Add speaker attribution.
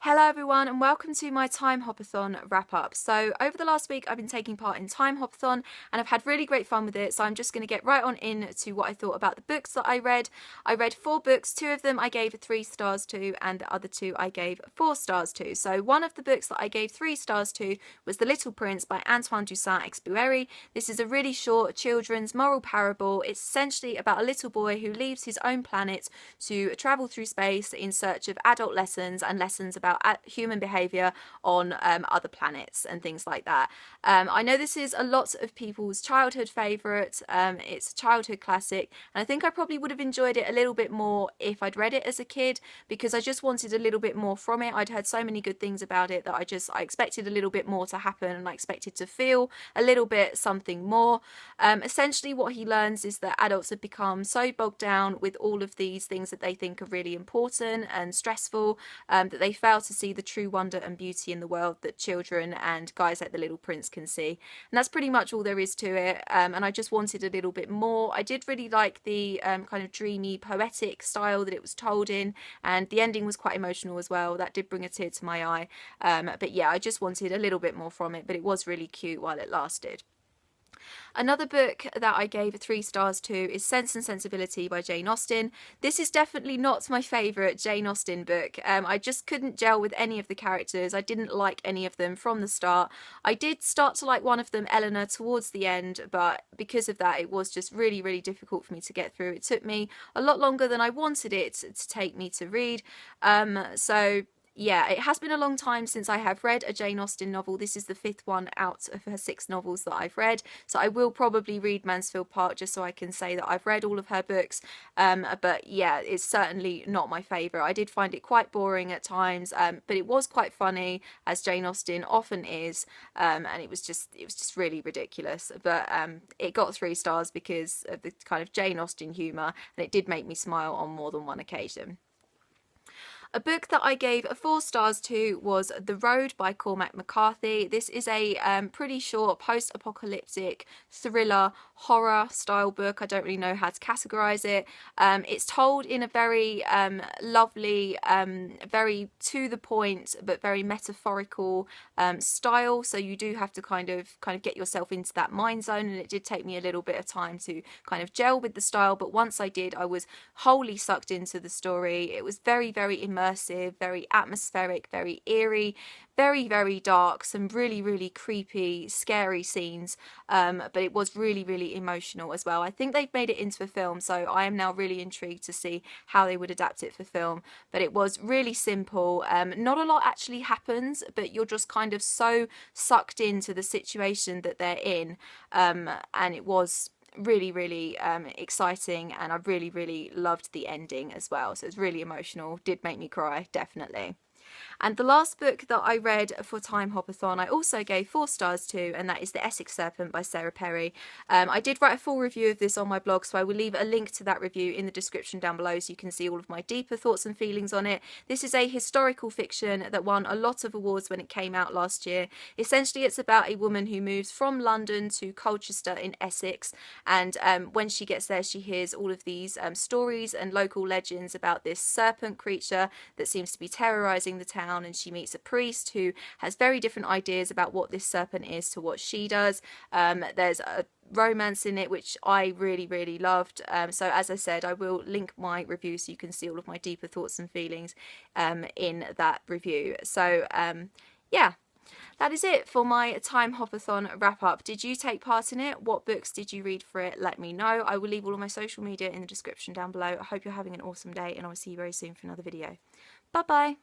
Speaker 1: Hello everyone and welcome to my TimeHopAthon Wrap Up. So over the last week I've been taking part in TimeHopAthon and I've had really great fun with it, so I'm just going to get right on into what I thought about the books that I read. I read 4 books, 2 of them I gave 3 stars to and the other 2 I gave 4 stars to. So one of the books that I gave 3 stars to was The Little Prince by Antoine de Saint-Exupéry. This is a really short children's moral parable. It's essentially about a little boy who leaves his own planet to travel through space in search of adult lessons and lessons about human behaviour on other planets and things like that. I know this is a lot of people's childhood favourite. It's a childhood classic, and I think I probably would have enjoyed it a little bit more if I'd read it as a kid, because I just wanted a little bit more from it. I'd heard so many good things about it that I expected a little bit more to happen, and I expected to feel a little bit something more. Essentially what he learns is that adults have become so bogged down with all of these things that they think are really important and stressful, that they fail to see the true wonder and beauty in the world that children and guys like the Little Prince can see. And that's pretty much all there is to it, and I just wanted a little bit more. I did really like the kind of dreamy, poetic style that it was told in, and the ending was quite emotional as well. That did bring a tear to my eye, but yeah, I just wanted a little bit more from it, but it was really cute while it lasted. Another book that I gave 3 stars to is Sense and Sensibility by Jane Austen. This is definitely not my favourite Jane Austen book. I just couldn't gel with any of the characters. I didn't like any of them from the start. I did start to like one of them, Eleanor, towards the end, but because of that it was just really, really difficult for me to get through. It took me a lot longer than I wanted it to take me to read. So yeah, it has been a long time since I have read a Jane Austen novel. This is the 5th one out of her 6 novels that I've read, so I will probably read Mansfield Park just so I can say that I've read all of her books, but yeah, it's certainly not my favourite. I did find it quite boring at times, but it was quite funny, as Jane Austen often is, and it was just really ridiculous, but it got 3 stars because of the kind of Jane Austen humour, and it did make me smile on more than one occasion. A book that I gave 4 stars to was The Road by Cormac McCarthy. This is a pretty short post-apocalyptic thriller horror style book. I don't really know how to categorise it. It's told in a very lovely, very to the point but very metaphorical style, so you do have to kind of get yourself into that mind zone, and it did take me a little bit of time to kind of gel with the style, but once I did, I was wholly sucked into the story. It was very, very immersive, very atmospheric, very eerie, very, very dark, some really, really creepy, scary scenes, but it was really, really emotional as well. I think they've made it into a film, so I am now really intrigued to see how they would adapt it for film, but it was really simple. Not a lot actually happens, but you're just kind of so sucked into the situation that they're in, and it was really, really exciting, and I really, really loved the ending as well, so it's really emotional, did make me cry, definitely. And the last book that I read for TimeHopAthon I also gave 4 stars to, and that is The Essex Serpent by Sarah Perry. I did write a full review of this on my blog, so I will leave a link to that review in the description down below so you can see all of my deeper thoughts and feelings on it. This is a historical fiction that won a lot of awards when it came out last year. Essentially it's about a woman who moves from London to Colchester in Essex, and when she gets there she hears all of these stories and local legends about this serpent creature that seems to be terrorising the town, and she meets a priest who has very different ideas about what this serpent is to what she does. There's a romance in it which I really, really loved, so as I said, I will link my review so you can see all of my deeper thoughts and feelings in that review. So yeah, that is it for my TimeHopAthon wrap up. Did you take part in it? What books did you read for it? Let me know. I will leave all of my social media in the description down below. I hope you're having an awesome day, and I'll see you very soon for another video. Bye bye.